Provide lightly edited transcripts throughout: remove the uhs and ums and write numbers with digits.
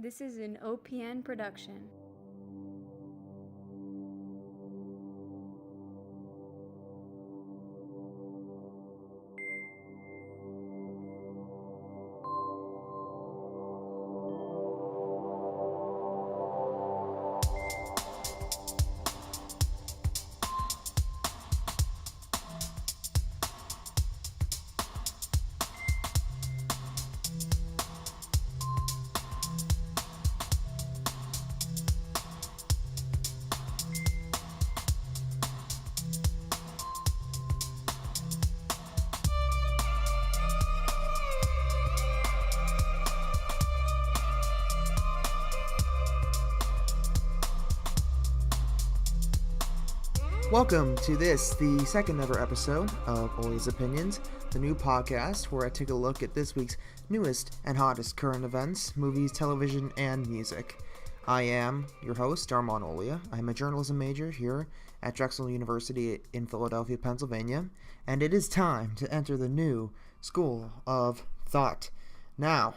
This is an OPN production. Welcome to this, the second ever episode of Olia's Opinions, the new podcast where I take a look at this week's newest and hottest current events, movies, television, and music. I am your host, Armon Owlia. I'm a journalism major here at Drexel University in Philadelphia, Pennsylvania, and it is time to enter the new School of Thought. Now,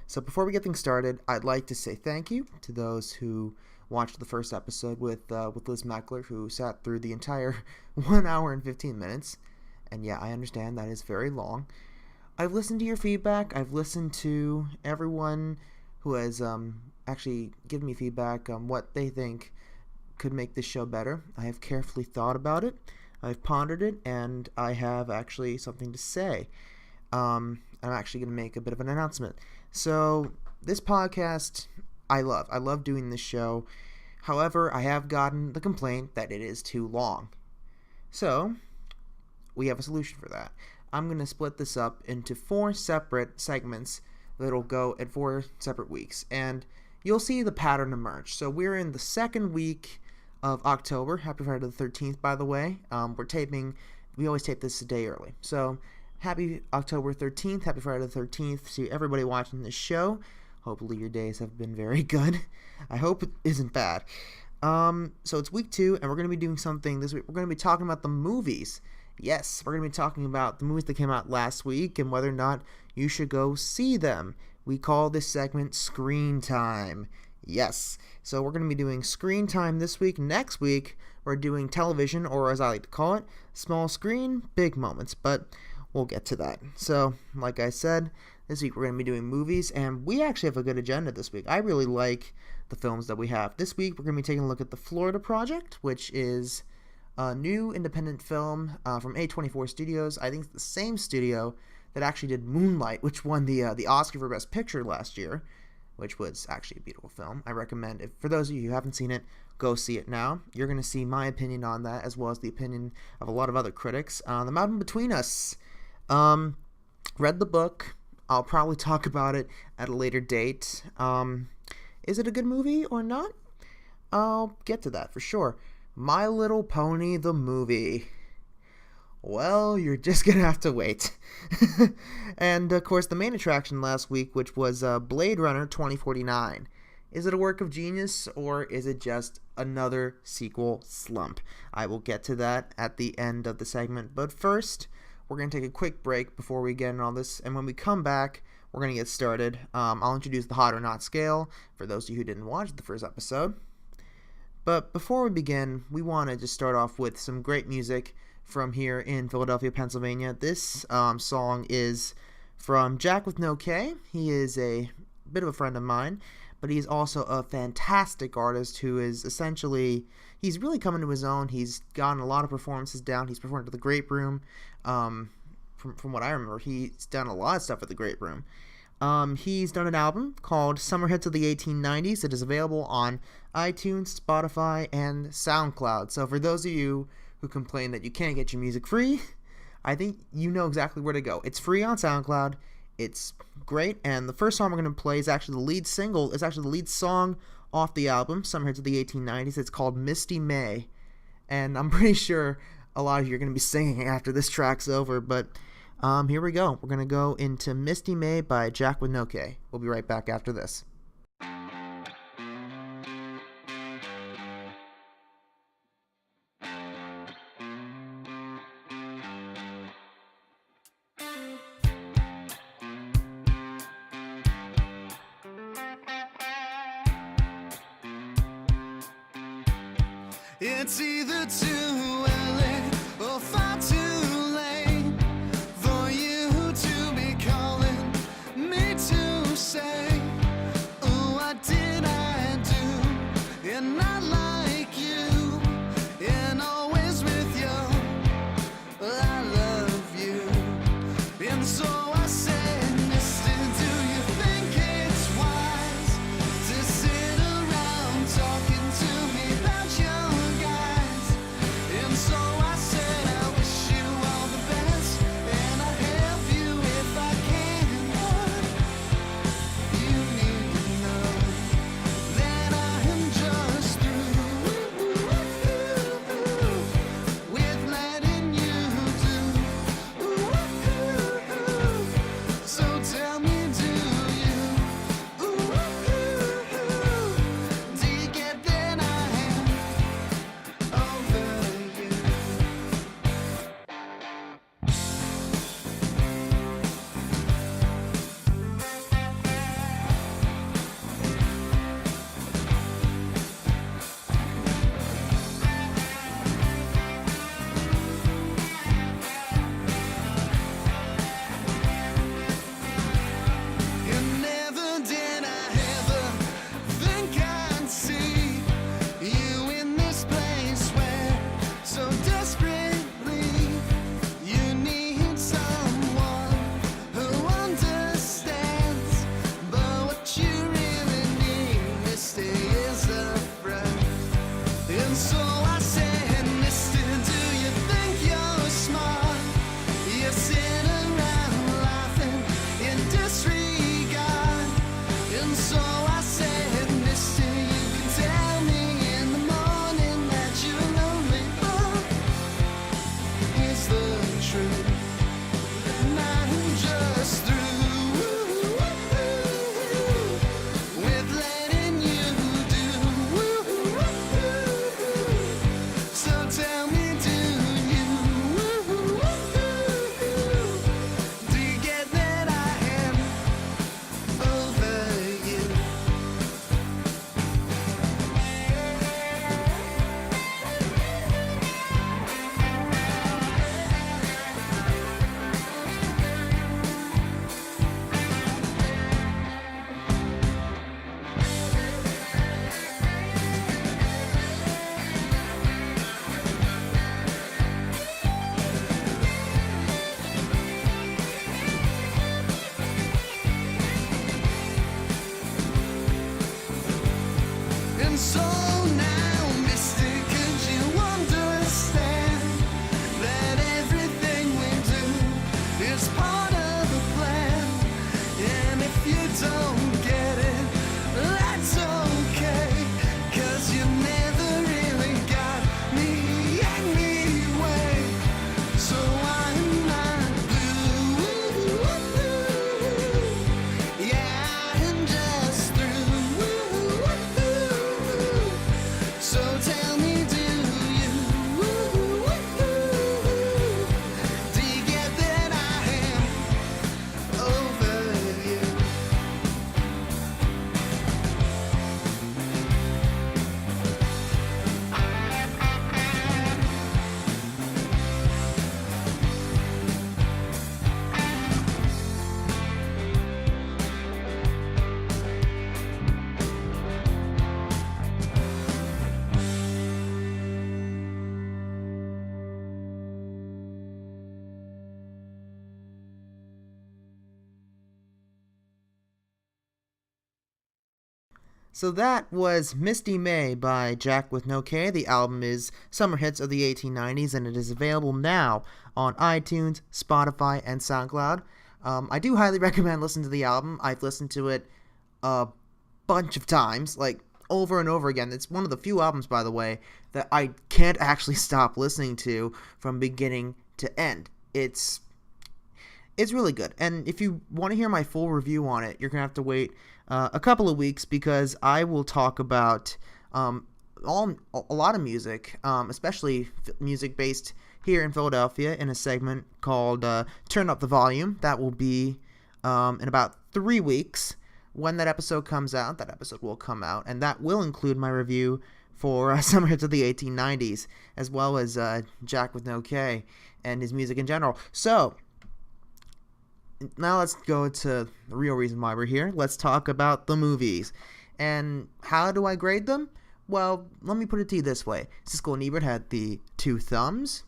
so before we get things started, I'd like to say thank you to those who watched the first episode with Liz Meckler, who sat through the entire 1 hour and 15 minutes. And yeah, I understand that is very long. I've listened to your feedback. I've listened to everyone who has actually given me feedback on what they think could make this show better. I have carefully thought about it. I've pondered it, and I have actually something to say. I'm actually going to make a bit of an announcement. So this podcast, I love doing this show. However, I have gotten the complaint that it is too long. So, we have a solution for that. I'm going to split this up into 4 separate segments that'll go at 4 separate weeks. And you'll see the pattern emerge. So, we're in the second week of October. Happy Friday the 13th, by the way. We always tape this a day early. So, happy October 13th. Happy Friday the 13th to everybody watching this show. Hopefully your days have been very good. I hope it isn't bad. So it's week 2, and we're going to be doing something this week. We're going to be talking about the movies. Yes, we're going to be talking about the movies that came out last week and whether or not you should go see them. We call this segment Screen Time. Yes, so we're going to be doing Screen Time this week. Next week, we're doing television, or as I like to call it, small screen, big moments. But we'll get to that. So, like I said, this week we're going to be doing movies, and we actually have a good agenda this week. I really like the films that we have. This week we're going to be taking a look at The Florida Project, which is a new independent film from A24 Studios. I think it's the same studio that actually did Moonlight, which won the Oscar for Best Picture last year, which was actually a beautiful film. I recommend it. For those of you who haven't seen it, go see it now. You're going to see my opinion on that, as well as the opinion of a lot of other critics. The Mountain Between Us. Read the book. I'll probably talk about it at a later date. Is it a good movie or not? I'll get to that for sure. My Little Pony, the movie. Well, you're just going to have to wait. And, of course, the main attraction last week, which was Blade Runner 2049. Is it a work of genius, or is it just another sequel slump? I will get to that at the end of the segment. But first, we're going to take a quick break before we get into all this, and when we come back, we're going to get started. I'll introduce the hot or not scale for those of you who didn't watch the first episode. But before we begin, we want to just start off with some great music from here in Philadelphia, Pennsylvania. This song is from Jack with No K. He is a bit of a friend of mine, but he's also a fantastic artist who is essentially, he's really coming to his own. He's gotten a lot of performances down. He's performed at the Grape Room. From what I remember, he's done a lot of stuff at the Grape Room. He's done an album called Summer Hits of the 1890s. It is available on iTunes, Spotify, and SoundCloud. So for those of you who complain that you can't get your music free, I think you know exactly where to go. It's free on SoundCloud. It's great, and the first song we're going to play is actually the lead single. It's actually the lead song off the album, Summer Hits of the 1890s. It's called Misty May, and I'm pretty sure a lot of you are going to be singing after this track's over, but here we go. We're going to go into Misty May by Jack with No K. We'll be right back after this. It's either too early or far too late for you to be calling me to say, oh, what did I do? And not like you, and always with you. Well, I love you, and so I said, mister, do you think it's wise to sit around talking to me about your guys? And so I said, I wish you all the best, and I'll help you if I can. But you need to know that I am just through with letting you do. So tell me, do you get that I am over you? And never did I ever think I'd see you in this place where so desperately you need someone who understands. But what you really need, mister, is a friend. And so I said, mister, do you think you're smart? You sit around laughing in disregard. And so I said, mister, you can tell me in the morning that you're lonely, but here's the truth, and I'm just through with letting you do. So tell me, do you get that I am over you? And so now, mister, could you understand that everything we do is part of the plan? And if you don't get it, that's okay, 'cause you never really got me anyway. So I'm not blue, yeah, I'm just through. So tell me, do you get that I am over you? So that was Misty May by Jack with No K. The album is Summer Hits of the 1890s, and it is available now on iTunes, Spotify, and SoundCloud. I do highly recommend listening to the album. I've listened to it a bunch of times, like over and over again. It's one of the few albums, by the way, that I can't actually stop listening to from beginning to end. It's really good. And if you want to hear my full review on it, you're going to have to wait a couple of weeks, because I will talk about a lot of music, especially music based here in Philadelphia, in a segment called Turn Up the Volume. That will be in about 3 weeks. When that episode comes out, that episode will come out, and that will include my review for some hits of the 1890s, as well as Jack with No K and his music in general. So, now let's go to the real reason why we're here. Let's talk about the movies. And how do I grade them? Well, let me put it to you this way. Siskel and Ebert had the 2 thumbs.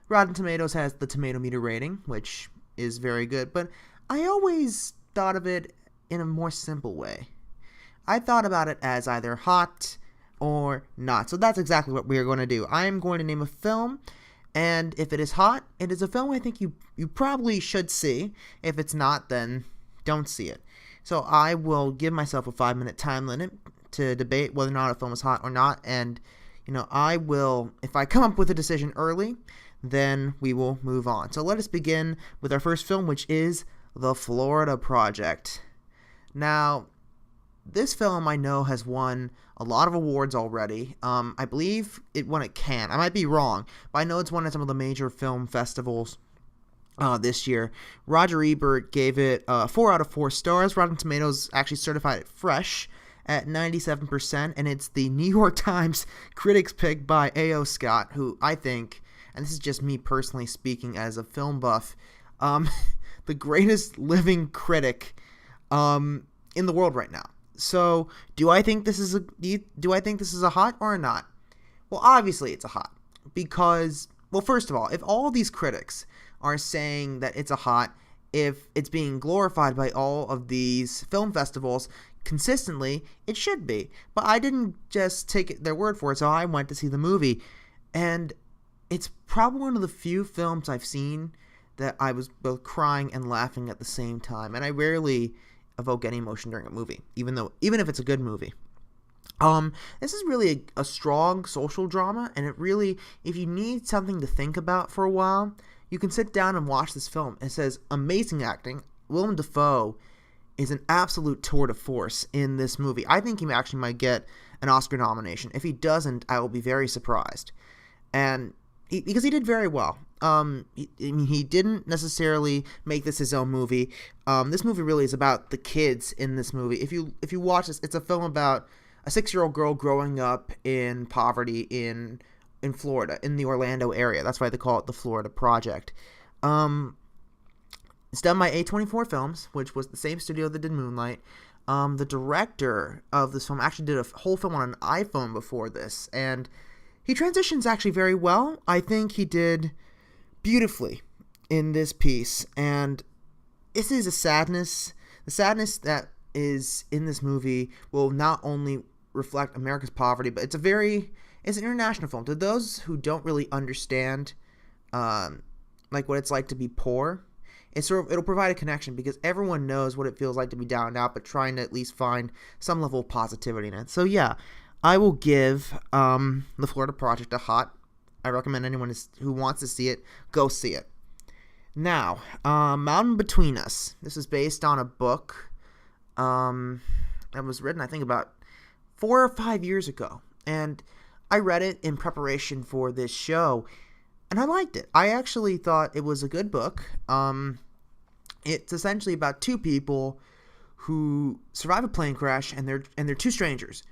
Rotten Tomatoes has the tomato meter rating, which is very good, but I always thought of it in a more simple way. I thought about it as either hot or not. So that's exactly what we are going to do. I am going to name a film, and if it is hot, it is a film I think you probably should see. If it's not, then don't see it. So I will give myself a 5-minute time limit to debate whether or not a film is hot or not, and I will, if I come up with a decision early, then we will move on. So let us begin with our first film, which is The Florida Project. Now, this film I know has won a lot of awards already. I believe it won at Cannes. I might be wrong, but I know it's won at some of the major film festivals this year. Roger Ebert gave it 4 out of 4 stars. Rotten Tomatoes actually certified it fresh at 97%, and it's the New York Times critics pick by A.O. Scott, who I think, and this is just me personally speaking as a film buff, the greatest living critic in the world right now. So, do I think this is a hot or a not? Well, obviously it's a hot, because, well, first of all, if all these critics are saying that it's a hot, if it's being glorified by all of these film festivals consistently, it should be. But I didn't just take their word for it, so I went to see the movie, and it's probably one of the few films I've seen that I was both crying and laughing at the same time, and I rarely evoke any emotion during a movie, even if it's a good movie. This is really a strong social drama, and it really, if you need something to think about for a while, you can sit down and watch this film. It says amazing acting. Willem Dafoe is an absolute tour de force in this movie. I think he actually might get an Oscar nomination. If he doesn't, I will be very surprised. And because he did very well. He didn't necessarily make this his own movie. This movie really is about the kids in this movie. If you watch this, it's a film about a 6-year-old girl growing up in poverty in Florida, in the Orlando area. That's why they call it The Florida Project. It's done by A24 Films, which was the same studio that did Moonlight. The director of this film actually did a whole film on an iPhone before this, and he transitions actually very well. I think he did beautifully in this piece, and this is a sadness. The sadness that is in this movie will not only reflect America's poverty, but it's an international film. To those who don't really understand, like what it's like to be poor, it'll provide a connection, because everyone knows what it feels like to be down and out, but trying to at least find some level of positivity in it. So yeah, I will give The Florida Project a hot. I recommend anyone who wants to see it, go see it. Now, Mountain Between Us. This is based on a book that was written, I think, about 4 or 5 years ago. And I read it in preparation for this show, and I liked it. I actually thought it was a good book. It's essentially about 2 people who survive a plane crash, and they're 2 strangers,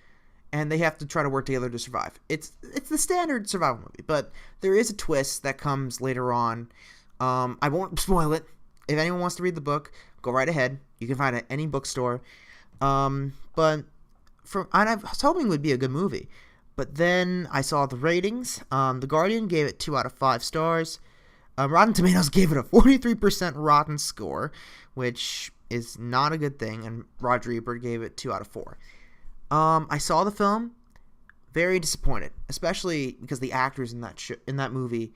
and they have to try to work together to survive. It's the standard survival movie, but there is a twist that comes later on. I won't spoil it. If anyone wants to read the book, go right ahead. You can find it at any bookstore. And I was hoping it would be a good movie, but then I saw the ratings. The Guardian gave it 2 out of 5 stars. Rotten Tomatoes gave it a 43% rotten score, which is not a good thing, and Roger Ebert gave it 2 out of 4. I saw the film, very disappointed, especially because the actors in that movie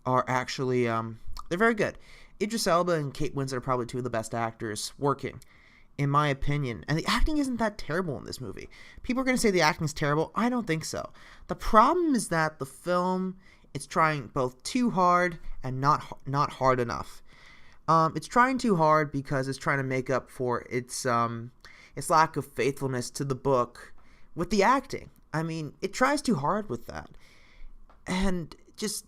are actually they're very good. Idris Elba and Kate Winslet are probably 2 of the best actors working, in my opinion. And the acting isn't that terrible in this movie. People are going to say the acting's terrible. I don't think so. The problem is that the film, it's trying both too hard and not hard enough. It's trying too hard because it's trying to make up for its lack of faithfulness to the book with the acting. I mean, it tries too hard with that. And just,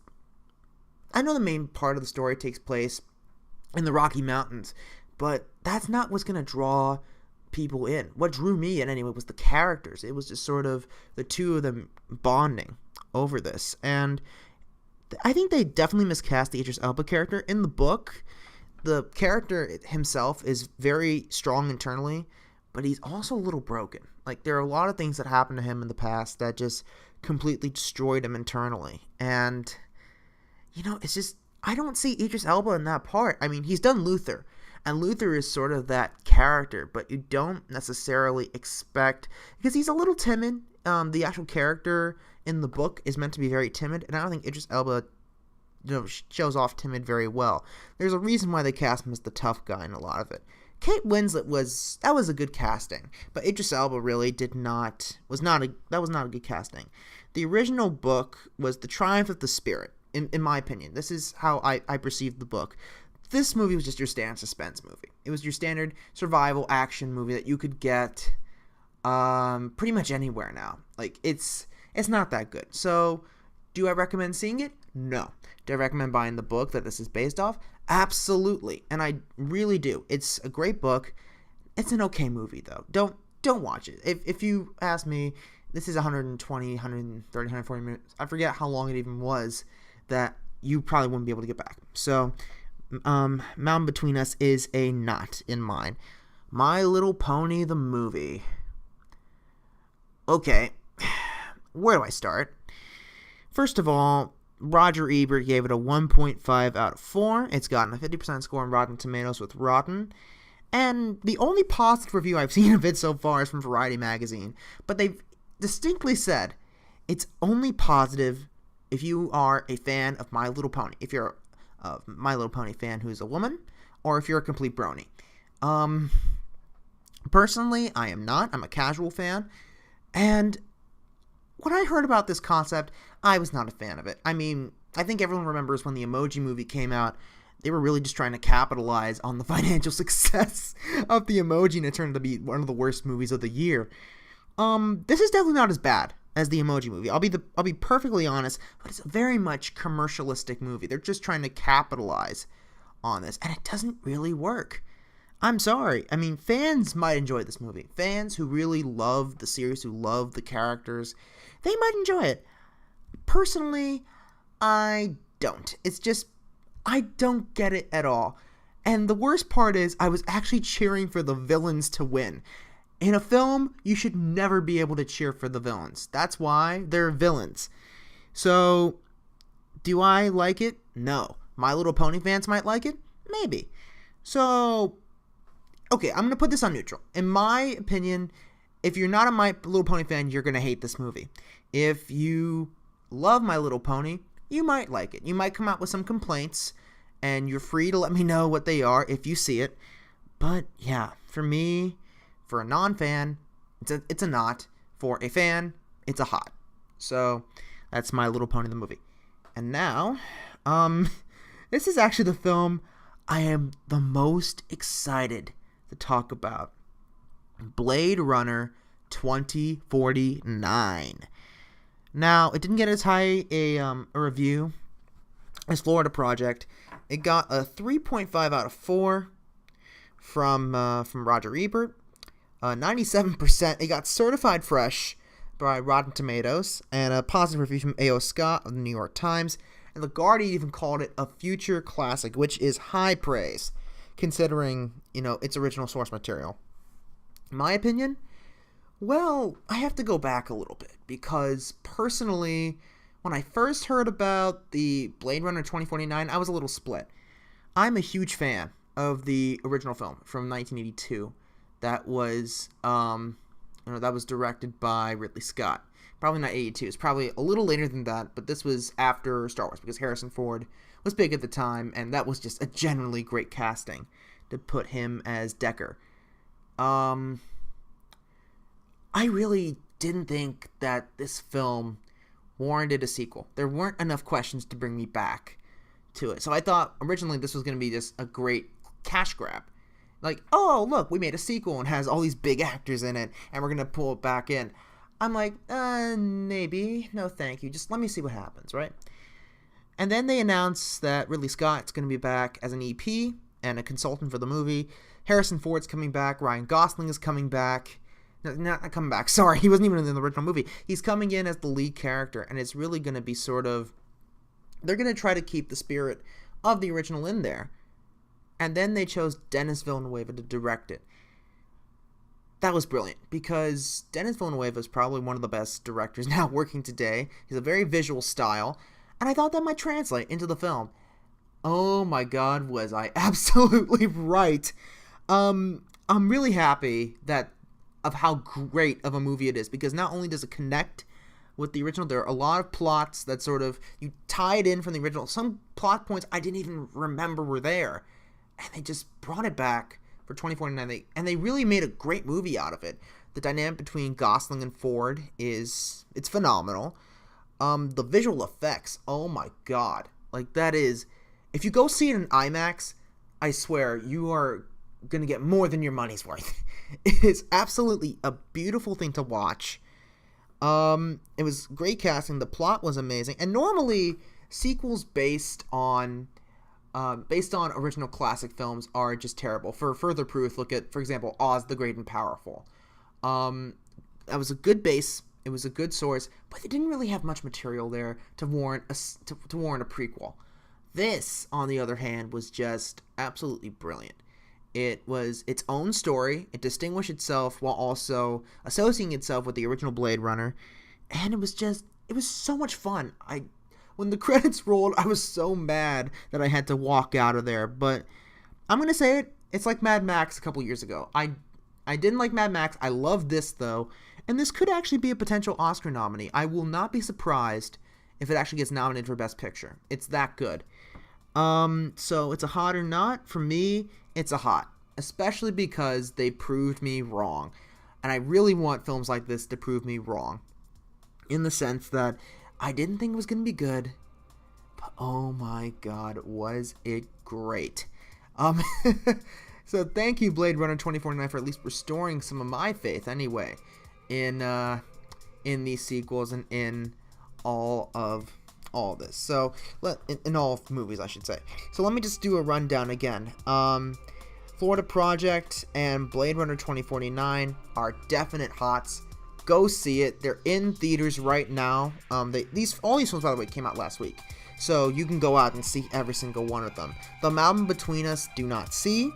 I know the main part of the story takes place in the Rocky Mountains, but that's not what's going to draw people in. What drew me in anyway was the characters. It was just sort of the two of them bonding over this. And I think they definitely miscast the Idris Elba character. In the book, the character himself is very strong internally, but he's also a little broken. Like, there are a lot of things that happened to him in the past that just completely destroyed him internally. And, it's just, I don't see Idris Elba in that part. I mean, he's done Luther, and Luther is sort of that character, but you don't necessarily expect, because he's a little timid. The actual character in the book is meant to be very timid, and I don't think Idris Elba shows off timid very well. There's a reason why they cast him as the tough guy in a lot of it. Kate Winslet was a good casting, but Idris Elba really was not a good casting. The original book was The Triumph of the Spirit, in my opinion. This is how I perceived the book. This movie was just your standard suspense movie. It was your standard survival action movie that you could get pretty much anywhere now. Like, it's not that good. So, do I recommend seeing it? No. Do I recommend buying the book that this is based off? Absolutely. And I really do. It's a great book. It's an okay movie, though. Don't watch it. If you ask me, this is 120, 130, 140 minutes. I forget how long it even was that you probably wouldn't be able to get back. So, Mountain Between Us is a not in mine. My Little Pony, the movie. Okay. Where do I start? First of all, Roger Ebert gave it a 1.5 out of 4. It's gotten a 50% score on Rotten Tomatoes with Rotten. And the only positive review I've seen of it so far is from Variety magazine. But they've distinctly said it's only positive if you are a fan of My Little Pony. If you're a My Little Pony fan who's a woman, or if you're a complete brony. Personally, I am not. I'm a casual fan. And when I heard about this concept, I was not a fan of it. I mean, I think everyone remembers when the Emoji Movie came out, they were really just trying to capitalize on the financial success of the Emoji, and it turned out to be one of the worst movies of the year. This is definitely not as bad as the Emoji Movie. I'll be perfectly honest, but it's a very much commercialistic movie. They're just trying to capitalize on this, and it doesn't really work. I'm sorry. I mean, fans might enjoy this movie. Fans who really love the series, who love the characters, they might enjoy it. Personally, I don't. It's just, I don't get it at all. And the worst part is, I was actually cheering for the villains to win. In a film, you should never be able to cheer for the villains. That's why they're villains. So, do I like it? No. My Little Pony fans might like it? Maybe. So, okay, I'm going to put this on neutral. In my opinion, if you're not a My Little Pony fan, you're going to hate this movie. If you love My Little Pony, you might like it. You might come out with some complaints, and you're free to let me know what they are if you see it. But, yeah, for me, for a non-fan, it's a not. For a fan, it's a hot. So, that's My Little Pony the movie. And now, this is actually the film I am the most excited to talk about. Blade Runner 2049. Now, it didn't get as high a review as Florida Project. It got a 3.5 out of 4 from Roger Ebert. 97%. It got certified fresh by Rotten Tomatoes, and a positive review from A.O. Scott of the New York Times. And The Guardian even called it a future classic, which is high praise, considering, its original source material. In my opinion, well, I have to go back a little bit, because personally, when I first heard about the Blade Runner 2049, I was a little split. I'm a huge fan of the original film from 1982 that was, that was directed by Ridley Scott. Probably not 82. It's probably a little later than that, but this was after Star Wars, because Harrison Ford was big at the time, and that was just a generally great casting to put him as Deckard. I really didn't think that this film warranted a sequel. There weren't enough questions to bring me back to it. So I thought originally this was going to be just a great cash grab. Like, oh, look, we made a sequel and has all these big actors in it, and we're going to pull it back in. I'm like, maybe. No, thank you. Just let me see what happens, right? And then they announced that Ridley Scott's going to be back as an EP, and a consultant for the movie. Harrison Ford's coming back. Ryan Gosling is coming back. No, not coming back. Sorry, he wasn't even in the original movie. He's coming in as the lead character, and it's really going to be sort of... They're going to try to keep the spirit of the original in there. And then they chose Denis Villeneuve to direct it. That was brilliant, because Denis Villeneuve is probably one of the best directors now working today. He's a very visual style, and I thought that might translate into the film. Oh my god, was I absolutely right. I'm really happy of how great of a movie it is, because not only does it connect with the original, there are a lot of plots that sort of, you tie it in from the original. Some plot points I didn't even remember were there, and they just brought it back for 2049, and they really made a great movie out of it. The dynamic between Gosling and Ford it's phenomenal. The visual effects, oh my god, like that is, if you go see it in IMAX, I swear you are gonna get more than your money's worth. It is absolutely a beautiful thing to watch. It was great casting, the plot was amazing, and normally sequels based on original classic films are just terrible. For further proof, look at, for example, Oz the Great and Powerful. That was a good base, it was a good source, but they didn't really have much material there to warrant a prequel. This, on the other hand, was just absolutely brilliant. It was its own story, it distinguished itself while also associating itself with the original Blade Runner, and it was so much fun. When the credits rolled, I was so mad that I had to walk out of there. But I'm going to say it. It's like Mad Max a couple years ago. I didn't like Mad Max. I loved this, though. And this could actually be a potential Oscar nominee. I will not be surprised if it actually gets nominated for Best Picture. It's that good. So it's a hot or not? For me, it's a hot. Especially because they proved me wrong. And I really want films like this to prove me wrong. In the sense that I didn't think it was going to be good, but oh my god, was it great. So thank you, Blade Runner 2049, for at least restoring some of my faith, anyway, in these sequels and in all this. So, in all movies, I should say. So let me just do a rundown again. Florida Project and Blade Runner 2049 are definite hots. Go see it. They're in theaters right now. All these films, by the way, came out last week, so you can go out and see every single one of them. The Mountain Between Us, do not see.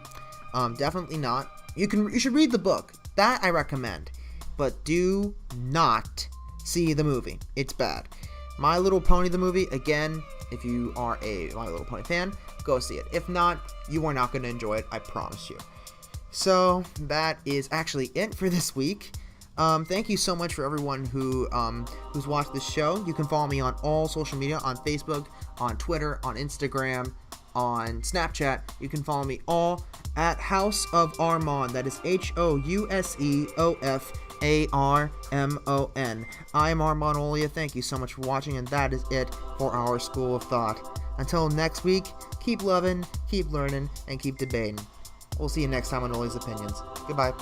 Definitely not. You should read the book. That I recommend, but do not see the movie. It's bad. My Little Pony the movie, again, if you are a My Little Pony fan, go see it. If not, you are not going to enjoy it. I promise you. So that is actually it for this week. Thank you so much for everyone who's watched this show. You can follow me on all social media, on Facebook, on Twitter, on Instagram, on Snapchat. You can follow me all at House of Armon. That is HOUSEOFARMON. I am Armon Owlia. Thank you so much for watching, and that is it for our School of Thought. Until next week, keep loving, keep learning, and keep debating. We'll see you next time on Oli's Opinions. Goodbye.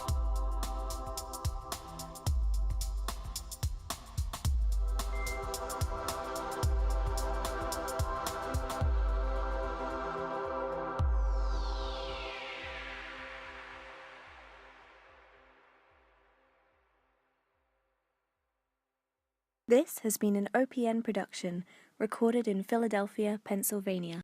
This has been an OPN production, recorded in Philadelphia, Pennsylvania.